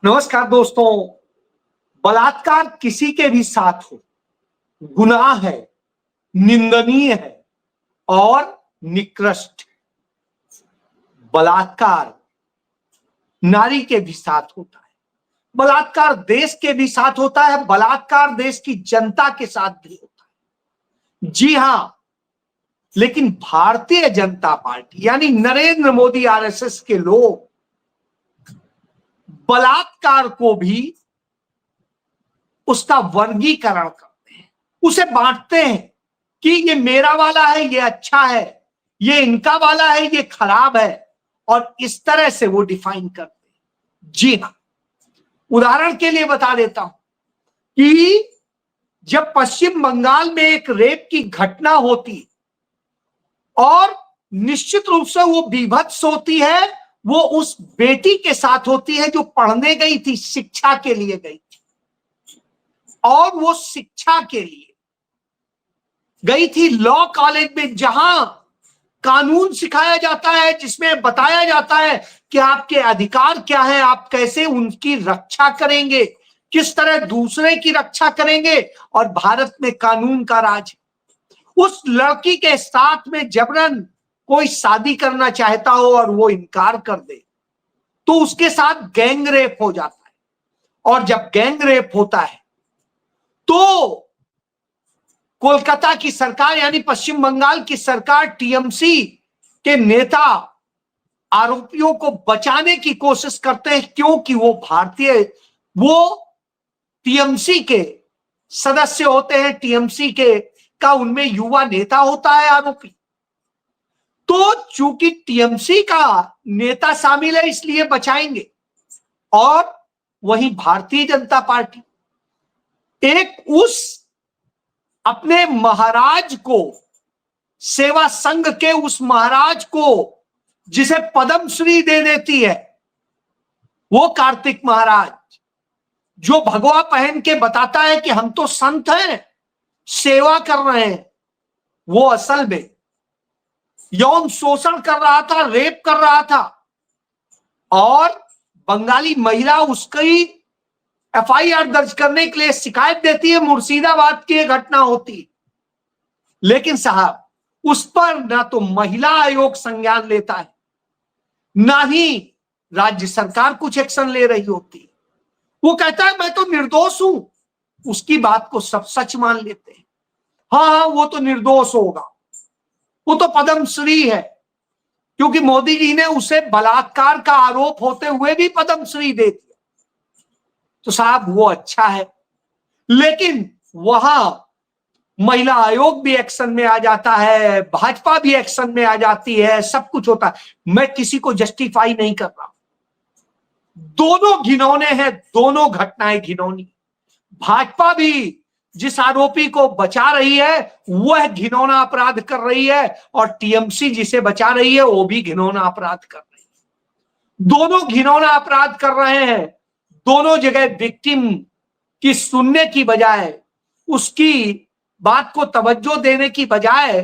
नमस्कार दोस्तों। बलात्कार किसी के भी साथ हो गुनाह है, निंदनीय है और निकृष्ट। बलात्कार नारी के भी साथ होता है, बलात्कार देश के भी साथ होता है, बलात्कार देश की जनता के साथ भी होता है। जी हां, लेकिन भारतीय जनता पार्टी यानी नरेंद्र मोदी आरएसएस के लोग बलात्कार को भी उसका वर्गीकरण करते हैं, उसे बांटते हैं कि ये मेरा वाला है, ये अच्छा है, ये इनका वाला है, ये खराब है, और इस तरह से वो डिफाइन करते हैं। जी हां, उदाहरण के लिए बता देता हूं कि जब पश्चिम बंगाल में एक रेप की घटना होती और निश्चित रूप से वो बीभत्स होती है, वो उस बेटी के साथ होती है जो पढ़ने गई थी, शिक्षा के लिए गई थी, और वो शिक्षा के लिए गई थी लॉ कॉलेज में, जहां कानून सिखाया जाता है, जिसमें बताया जाता है कि आपके अधिकार क्या है, आप कैसे उनकी रक्षा करेंगे, किस तरह दूसरे की रक्षा करेंगे, और भारत में कानून का राज। उस लड़की के साथ में जबरन कोई शादी करना चाहता हो और वो इनकार कर दे तो उसके साथ गैंग रेप हो जाता है, और जब गैंग रेप होता है तो कोलकाता की सरकार यानी पश्चिम बंगाल की सरकार, टीएमसी के नेता आरोपियों को बचाने की कोशिश करते हैं, क्योंकि वो टीएमसी के सदस्य होते हैं, टीएमसी के का उनमें युवा नेता होता है आरोपी। तो चूंकि टीएमसी का नेता शामिल है इसलिए बचाएंगे। और वहीं भारतीय जनता पार्टी एक उस अपने महाराज को, सेवा संघ के उस महाराज को जिसे पद्मश्री दे देती है, वो कार्तिक महाराज जो भगवा पहन के बताता है कि हम तो संत हैं, सेवा कर रहे हैं, वो असल में यौन शोषण कर रहा था, रेप कर रहा था, और बंगाली महिला उसकी एफआईआर दर्ज करने के लिए शिकायत देती है, मुर्शिदाबाद की घटना होती। लेकिन साहब, उस पर ना तो महिला आयोग संज्ञान लेता है, ना ही राज्य सरकार कुछ एक्शन ले रही होती। वो कहता है मैं तो निर्दोष हूं, उसकी बात को सब सच मान लेते हैं। हाँ, वो तो निर्दोष होगा, वो तो पद्मश्री है, क्योंकि मोदी जी ने उसे बलात्कार का आरोप होते हुए भी पद्मश्री दे दिया, तो साहब वो अच्छा है। लेकिन वहां महिला आयोग भी एक्शन में आ जाता है, भाजपा भी एक्शन में आ जाती है, सब कुछ होता है। मैं किसी को जस्टिफाई नहीं कर रहा, दोनों घिनौने हैं, दोनों घटनाएं घिनौनी। भाजपा भी जिस आरोपी को बचा रही है वह घिनौना अपराध कर रही है, और टीएमसी जिसे बचा रही है वो भी घिनौना अपराध कर रही है। दोनों घिनौना अपराध कर रहे हैं। दोनों जगह विक्टिम की सुनने की बजाय, उसकी बात को तवज्जो देने की बजाय,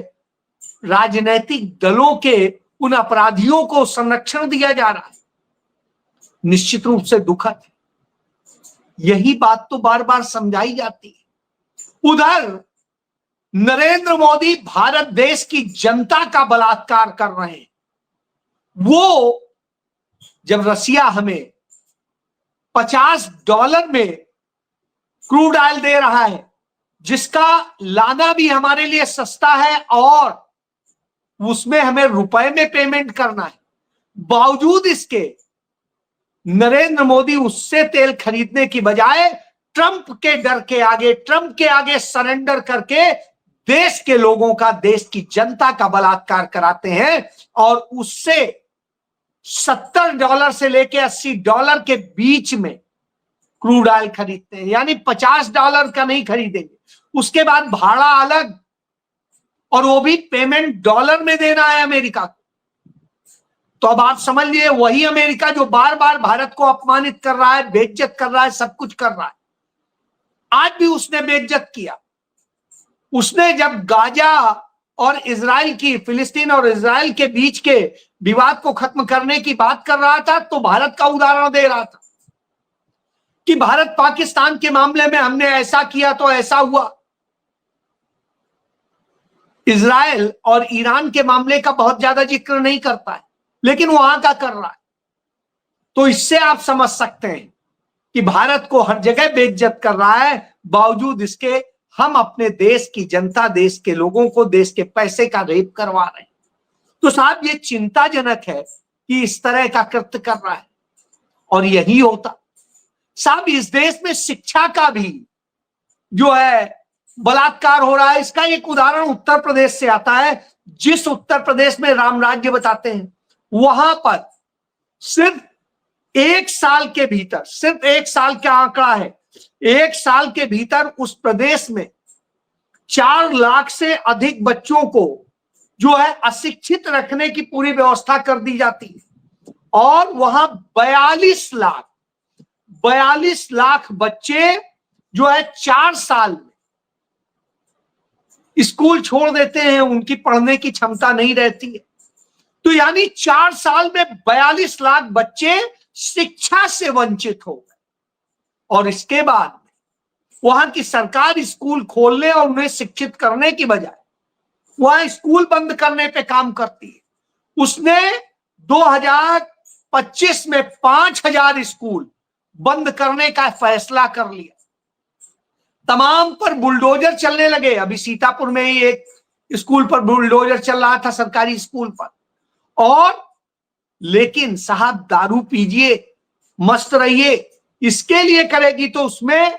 राजनीतिक दलों के उन अपराधियों को संरक्षण दिया जा रहा है। निश्चित रूप से दुखद है। यही बात तो बार बार समझाई जाती है। उधर नरेंद्र मोदी भारत देश की जनता का बलात्कार कर रहे हैं। वो जब रसिया हमें $50 में क्रूड ऑयल दे रहा है, जिसका लाना भी हमारे लिए सस्ता है और उसमें हमें रुपए में पेमेंट करना है, बावजूद इसके नरेंद्र मोदी उससे तेल खरीदने की बजाय ट्रंप के डर के आगे, ट्रंप के आगे सरेंडर करके देश के लोगों का, देश की जनता का बलात्कार कराते हैं, और उससे $70 से लेके $80 के बीच में क्रूड ऑयल खरीदते हैं। यानी $50 का नहीं खरीदेंगे, उसके बाद भाड़ा अलग, और वो भी पेमेंट डॉलर में देना है अमेरिका को। तो अब आप समझ लिए, वही अमेरिका जो बार बार भारत को अपमानित कर रहा है, बेइज्जत कर रहा है, सब कुछ कर रहा है, आज भी उसने बेइज्जत किया। उसने जब गाजा और इजराइल की, फिलिस्तीन और इजराइल के बीच के विवाद को खत्म करने की बात कर रहा था तो भारत का उदाहरण दे रहा था। कि भारत पाकिस्तान के मामले में हमने ऐसा किया तो ऐसा हुआ। इजराइल और ईरान के मामले का बहुत ज्यादा जिक्र नहीं करता है, लेकिन वहां का कर रहा है। तो इससे आप समझ सकते हैं कि भारत को हर जगह बेइज्जत कर रहा है, बावजूद इसके हम अपने देश की जनता, देश के लोगों को देश के पैसे का रेप करवा रहे हैं। तो साहब ये चिंताजनक है कि इस तरह का कृत्य कर रहा है। और यही होता साहब, इस देश में शिक्षा का भी जो है बलात्कार हो रहा है। इसका एक उदाहरण उत्तर प्रदेश से आता है। जिस उत्तर प्रदेश में राम राज्य बताते हैं, वहां पर सिर्फ 1 साल के भीतर, सिर्फ 1 साल का आंकड़ा है, 1 साल के भीतर उस प्रदेश में 4 लाख से अधिक बच्चों को जो है अशिक्षित रखने की पूरी व्यवस्था कर दी जाती है। और वहां 42 लाख बच्चे जो है 4 साल में स्कूल छोड़ देते हैं, उनकी पढ़ने की क्षमता नहीं रहती है। तो यानी 4 साल में 42 लाख बच्चे शिक्षा से वंचित हो गए। और इसके बाद वहां की सरकार स्कूल खोलने और उन्हें शिक्षित करने की बजाय वहां स्कूल बंद करने पे काम करती है। उसने 2025 में 5000 स्कूल बंद करने का फैसला कर लिया। तमाम पर बुलडोजर चलने लगे। अभी सीतापुर में ही एक स्कूल पर बुलडोजर चल रहा था, सरकारी स्कूल पर। और लेकिन साहब दारू पीजिए, मस्त रहिए, इसके लिए करेगी तो उसमें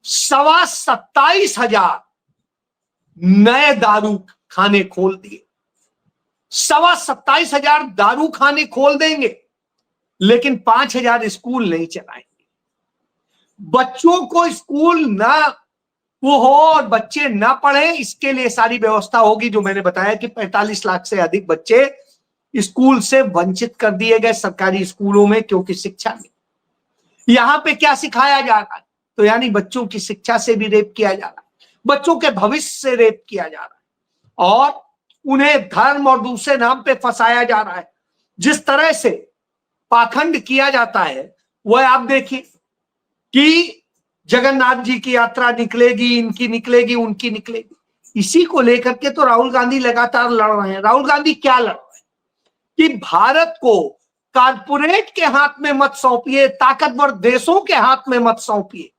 27,500 नए दारू खाने खोल दिए। 27,500 दारू खाने खोल देंगे, लेकिन 5,000 स्कूल नहीं चलाएंगे। बच्चों को स्कूल ना वो हो और बच्चे ना पढ़े, इसके लिए सारी व्यवस्था होगी। जो मैंने बताया कि 45 लाख से अधिक बच्चे स्कूल से वंचित कर दिए गए सरकारी स्कूलों में, क्योंकि शिक्षा में यहां पे क्या सिखाया जा रहा है, तो यानी बच्चों की शिक्षा से भी रेप किया जा रहा है, बच्चों के भविष्य से रेप किया जा रहा है और उन्हें धर्म और दूसरे नाम पे फंसाया जा रहा है। जिस तरह से पाखंड किया जाता है वह आप देखिए कि जगन्नाथ जी की यात्रा निकलेगी, इनकी निकलेगी, उनकी निकलेगी। इसी को लेकर के तो राहुल गांधी लगातार लड़ रहे हैं। राहुल गांधी क्या लड़ रहे हैं कि भारत को कारपोरेट के हाथ में मत सौंपिए, ताकतवर देशों के हाथ में मत सौंपिए।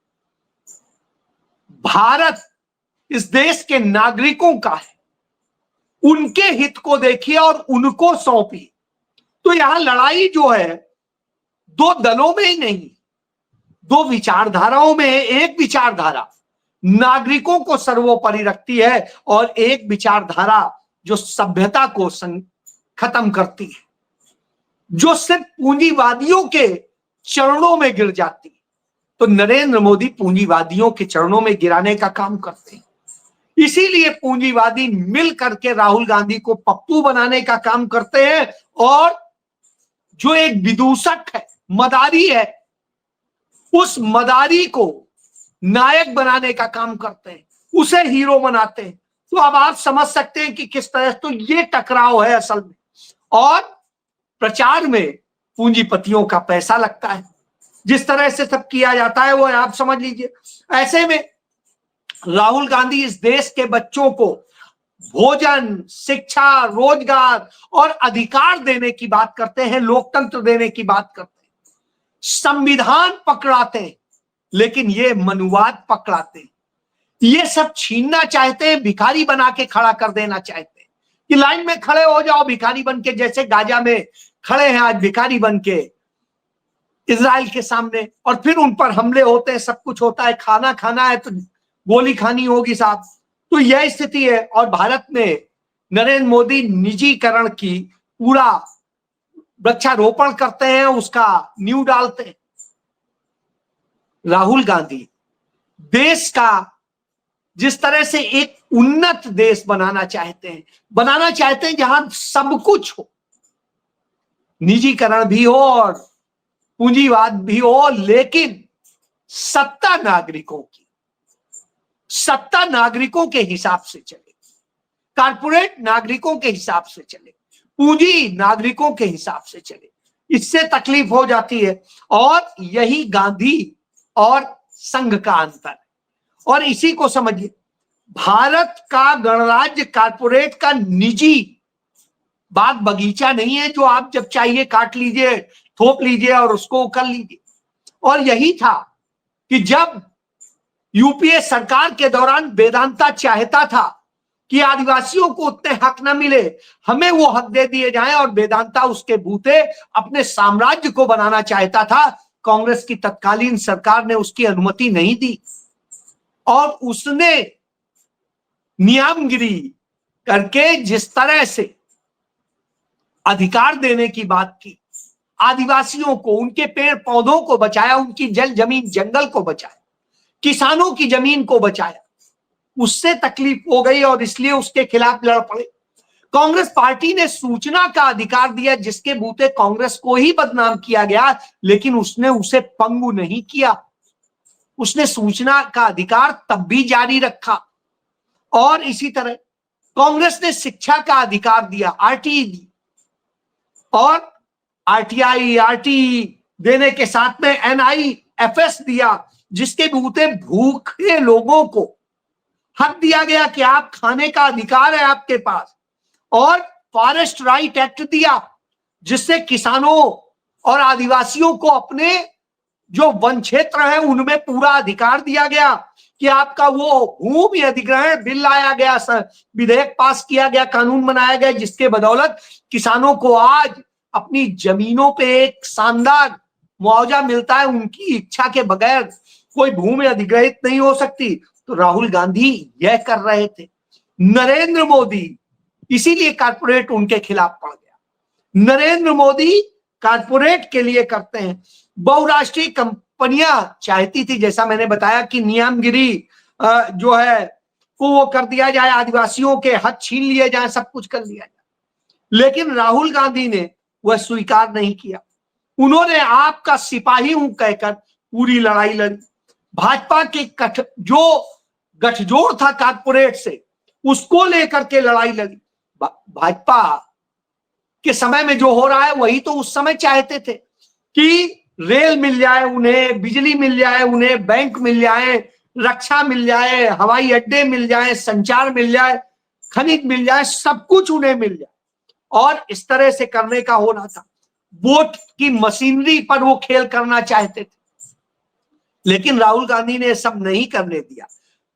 भारत इस देश के नागरिकों का है, उनके हित को देखिए और उनको सौंपिए। तो यहां लड़ाई जो है 2 दलों में ही नहीं, 2 विचारधाराओं में है। एक विचारधारा नागरिकों को सर्वोपरि रखती है और एक विचारधारा जो सभ्यता को खत्म करती है, जो सिर्फ पूंजीवादियों के चरणों में गिर जाती है। तो नरेंद्र मोदी पूंजीवादियों के चरणों में गिराने का काम करते हैं। इसीलिए पूंजीवादी मिल करके राहुल गांधी को पप्पू बनाने का काम करते हैं और जो एक विदूषक है, मदारी है, उस मदारी को नायक बनाने का काम करते हैं, उसे हीरो बनाते हैं। तो अब आप समझ सकते हैं कि किस तरह, तो ये टकराव है असल में। और प्रचार में पूंजीपतियों का पैसा लगता है। जिस तरह से सब किया जाता है वो आप समझ लीजिए। ऐसे में राहुल गांधी इस देश के बच्चों को भोजन, शिक्षा, रोजगार और अधिकार देने की बात करते हैं, लोकतंत्र देने की बात करते हैं, संविधान पकड़ाते हैं, लेकिन ये मनुवाद पकड़ाते हैं। ये सब छीनना चाहते हैं, भिखारी बना के खड़ा कर देना चाहते हैं कि लाइन में खड़े हो जाओ भिखारी बन के, जैसे गाजा में खड़े हैं आज भिखारी बन के इजराइल के सामने, और फिर उन पर हमले होते हैं, सब कुछ होता है। खाना खाना है तो गोली खानी होगी साहब। तो यह स्थिति है। और भारत में नरेंद्र मोदी निजीकरण की पूरा वृक्षारोपण करते हैं, उसका नींव डालते हैं। राहुल गांधी देश का जिस तरह से एक उन्नत देश बनाना चाहते हैं जहां सब कुछ हो, निजीकरण भी हो और पूंजीवाद भी हो, लेकिन सत्ता नागरिकों के हिसाब से चले, कारपोरेट नागरिकों के हिसाब से चले, पूंजी नागरिकों के हिसाब से चले। इससे तकलीफ हो जाती है। और यही गांधी और संघ का अंतर। और इसी को समझिए, भारत का गणराज्य कॉर्पोरेट का निजी बाग बगीचा नहीं है जो आप जब चाहिए काट लीजिए, थोप लीजिए और उसको कर लीजिए। और यही था कि जब यूपीए सरकार के दौरान वेदांता चाहता था कि आदिवासियों को उतने हक न मिले, हमें वो हक दे दिए जाएं, और वेदांता उसके बूते अपने साम्राज्य को बनाना चाहता था। कांग्रेस की तत्कालीन सरकार ने उसकी अनुमति नहीं दी और उसने नियमगिरी करके जिस तरह से अधिकार देने की बात की, आदिवासियों को, उनके पेड़ पौधों को बचाया, उनकी जल जमीन जंगल को बचाया, किसानों की जमीन को बचाया, उससे तकलीफ हो गई और इसलिए उसके खिलाफ लड़ पड़े। कांग्रेस पार्टी ने सूचना का अधिकार दिया जिसके बूते कांग्रेस को ही बदनाम किया गया, लेकिन उसने उसे पंगु नहीं किया। उसने सूचना का अधिकार तब भी जारी रखा। और इसी तरह कांग्रेस ने शिक्षा का अधिकार दिया, आरटीई दी, और आरटीआई आरटीई देने के साथ में एनआईएफएस दिया, जिसके बूते भूखे लोगों को हक दिया गया कि आप खाने का अधिकार है आपके पास। और फॉरेस्ट राइट एक्ट दिया, जिससे किसानों और आदिवासियों को अपने जो वन क्षेत्र है उनमें पूरा अधिकार दिया गया कि आपका वो भूमि अधिग्रहण बिल लाया गया, विधेयक पास किया गया, कानून बनाया गया, जिसके बदौलत किसानों को आज अपनी जमीनों पे एक शानदार मुआवजा मिलता है। उनकी इच्छा के बगैर कोई भूमि अधिग्रहित नहीं हो सकती। तो राहुल गांधी यह कर रहे थे। नरेंद्र मोदी इसीलिए कारपोरेट उनके खिलाफ पड़ गया। नरेंद्र मोदी कारपोरेट के लिए करते हैं। बहुराष्ट्रीय कंपनियां चाहती थी, जैसा मैंने बताया, कि नियमगिरी जो है को वो कर दिया जाए, आदिवासियों के हक छीन लिए जाए, सब कुछ कर लिया जाए। लेकिन राहुल गांधी ने वह स्वीकार नहीं किया। उन्होंने आपका सिपाही हूं कहकर पूरी लड़ाई लड़ी। भाजपा के जो गठजोड़ था कारपोरेट से, उसको लेकर के लड़ाई लड़ी। भाजपा के समय में जो हो रहा है वही तो उस समय चाहते थे कि रेल मिल जाए उन्हें, बिजली मिल जाए उन्हें, बैंक मिल जाए, रक्षा मिल जाए, हवाई अड्डे मिल जाए, संचार मिल जाए, खनिज मिल जाए, सब कुछ उन्हें मिल जाए। और इस तरह से करने का होना था। वोट की मशीनरी पर वो खेल करना चाहते थे, लेकिन राहुल गांधी ने सब नहीं करने दिया।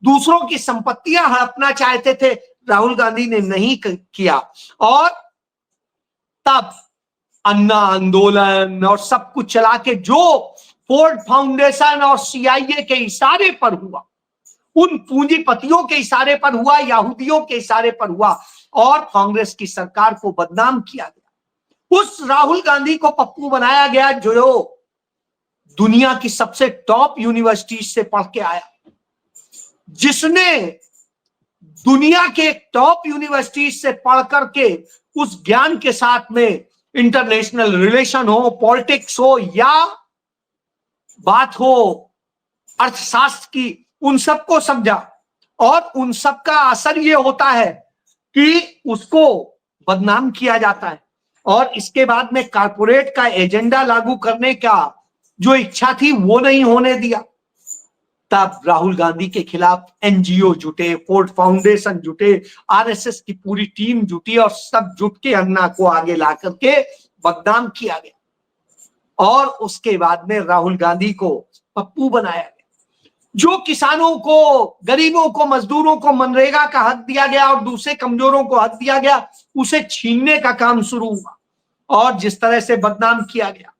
दूसरों की संपत्तियां हड़पना चाहते थे, राहुल गांधी ने नहीं किया। और तब अन्ना आंदोलन और सब कुछ चला के जो फोर्ड फाउंडेशन और सीआईए के इशारे पर हुआ, उन पूंजीपतियों के इशारे पर हुआ, यहूदियों के इशारे पर हुआ, और कांग्रेस की सरकार को बदनाम किया गया। उस राहुल गांधी को पप्पू बनाया गया जो दुनिया की सबसे टॉप यूनिवर्सिटी से पढ़ के आया, जिसने दुनिया के टॉप यूनिवर्सिटी से पढ़ करके उस ज्ञान के साथ में इंटरनेशनल रिलेशन हो, पॉलिटिक्स हो, या बात हो अर्थशास्त्र की, उन सबको समझा। और उन सब का असर ये होता है कि उसको बदनाम किया जाता है। और इसके बाद में कारपोरेट का एजेंडा लागू करने का जो इच्छा थी वो नहीं होने दिया। तब राहुल गांधी के खिलाफ एनजीओ जुटे, फोर्ड फाउंडेशन जुटे, आरएसएस की पूरी टीम जुटी, और सब जुट के अन्ना को आगे ला करके बदनाम किया गया। और उसके बाद में राहुल गांधी को पप्पू बनाया गया। जो किसानों को, गरीबों को, मजदूरों को मनरेगा का हक दिया गया और दूसरे कमजोरों को हक दिया गया, उसे छीनने का काम शुरू हुआ और जिस तरह से बदनाम किया गया।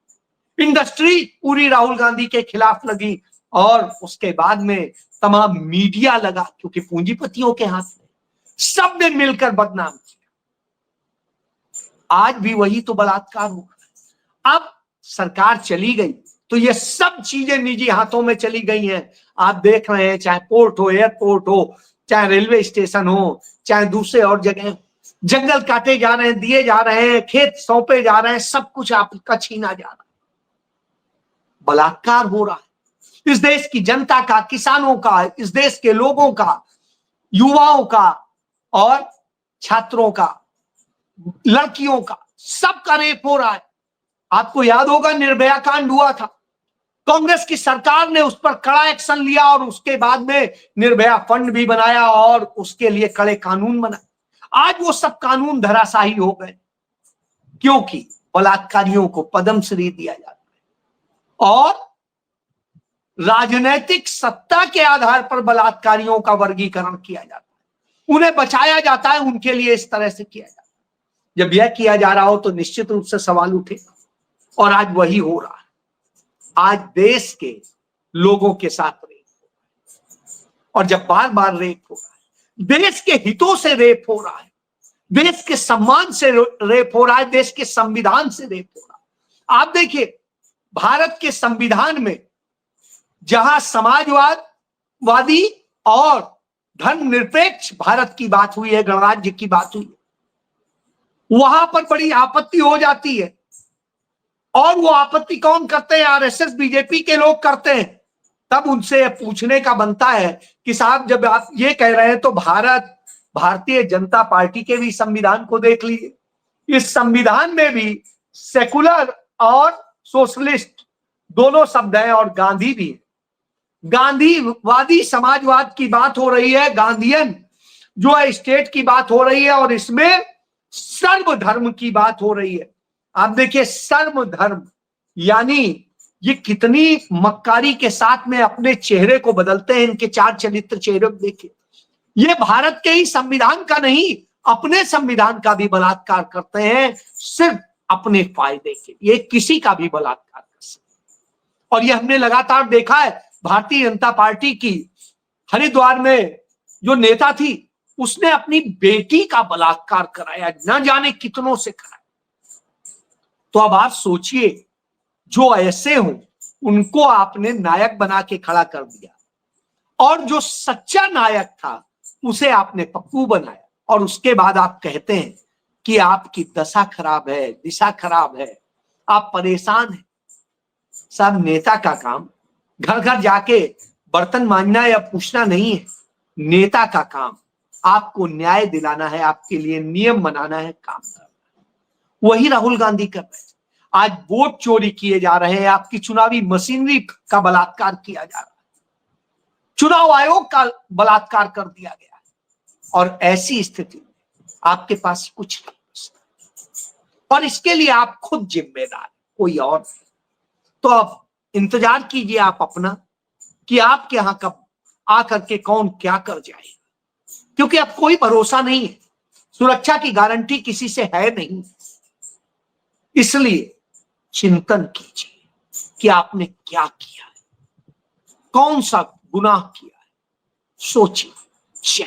इंडस्ट्री पूरी राहुल गांधी के खिलाफ लगी और उसके बाद में तमाम मीडिया लगा, क्योंकि पूंजीपतियों के हाथ में, सब ने मिलकर बदनाम किया। आज भी वही तो बलात्कार हुआ। अब सरकार चली गई तो ये सब चीजें निजी हाथों में चली गई हैं। आप देख रहे हैं, चाहे पोर्ट हो, एयरपोर्ट हो, चाहे रेलवे स्टेशन हो, चाहे दूसरे और जगह, जंगल काटे जा रहे हैं, दिए जा रहे हैं, खेत सौंपे जा रहे हैं, सब कुछ आपका छीना जा रहा है। बलात्कार हो रहा है इस देश की जनता का, किसानों का, इस देश के लोगों का, युवाओं का और छात्रों का, लड़कियों का, सबका रेप हो रहा है। आपको याद होगा निर्भया कांड हुआ था, कांग्रेस की सरकार ने उस पर कड़ा एक्शन लिया और उसके बाद में निर्भया फंड भी बनाया और उसके लिए कड़े कानून बनाए। आज वो सब कानून धराशायी हो गए क्योंकि बलात्कारियों को पद्मश्री दिया जाता है और राजनीतिक सत्ता के आधार पर बलात्कारियों का वर्गीकरण किया जाता है, उन्हें बचाया जाता है, उनके लिए इस तरह से किया जाता है। जब यह किया जा रहा हो तो निश्चित रूप से सवाल उठेगा और आज वही हो रहा है। आज देश के लोगों के साथ रेप हो रहा है और जब बार बार रेप हो रहा है, देश के हितों से रेप हो रहा है, देश के सम्मान से रेप हो रहा है, देश के संविधान से रेप हो रहा है। आप देखिए भारत के संविधान में जहां समाजवादी और धर्मनिरपेक्ष भारत की बात हुई है, गणराज्य की बात हुई है, वहां पर बड़ी आपत्ति हो जाती है और वो आपत्ति कौन करते हैं? आरएसएस बीजेपी के लोग करते हैं। तब उनसे पूछने का बनता है कि साहब जब आप ये कह रहे हैं तो भारतीय जनता पार्टी के भी संविधान को देख लीजिए। इस संविधान में भी सेकुलर और सोशलिस्ट दोनों शब्द हैं और गांधी भी है। गांधीवादी समाजवाद की बात हो रही है, गांधीयन जो है स्टेट की बात हो रही है और इसमें सर्वधर्म की बात हो रही है। आप देखिए सर्वधर्म यानी ये कितनी मक्कारी के साथ में अपने चेहरे को बदलते हैं। इनके चार चरित्र चेहरे देखिए। ये भारत के ही संविधान का नहीं, अपने संविधान का भी बलात्कार करते हैं सिर्फ अपने फायदे के। ये किसी का भी बलात्कार कर सकते और ये हमने लगातार देखा है। भारतीय जनता पार्टी की हरिद्वार में जो नेता थी उसने अपनी बेटी का बलात्कार कराया, न जाने कितनों से कराया। तो अब आप सोचिए जो ऐसे हों उनको आपने नायक बना के खड़ा कर दिया और जो सच्चा नायक था उसे आपने पप्पू बनाया और उसके बाद आप कहते हैं कि आपकी दशा खराब है, दिशा खराब है, आप परेशान हैं। सब नेता का काम घर घर जाके बर्तन मांजना या पूछना नहीं है। नेता का काम आपको न्याय दिलाना है, आपके लिए नियम बनाना है, काम करना है। वही राहुल गांधी कर रहे हैं। आज वोट चोरी किए जा रहे हैं, आपकी चुनावी मशीनरी का बलात्कार किया जा रहा है, चुनाव आयोग का बलात्कार कर दिया गया है और ऐसी स्थिति में आपके पास कुछ नहीं बचता और इसके लिए आप खुद जिम्मेदार, कोई और नहीं। तो अब इंतजार कीजिए आप अपना कि आपके यहां कब आकर के कौन क्या कर जाए, क्योंकि अब कोई भरोसा नहीं है, सुरक्षा की गारंटी किसी से है नहीं। इसलिए चिंतन कीजिए कि आपने क्या किया है, कौन सा गुनाह किया है, सोचिए। जय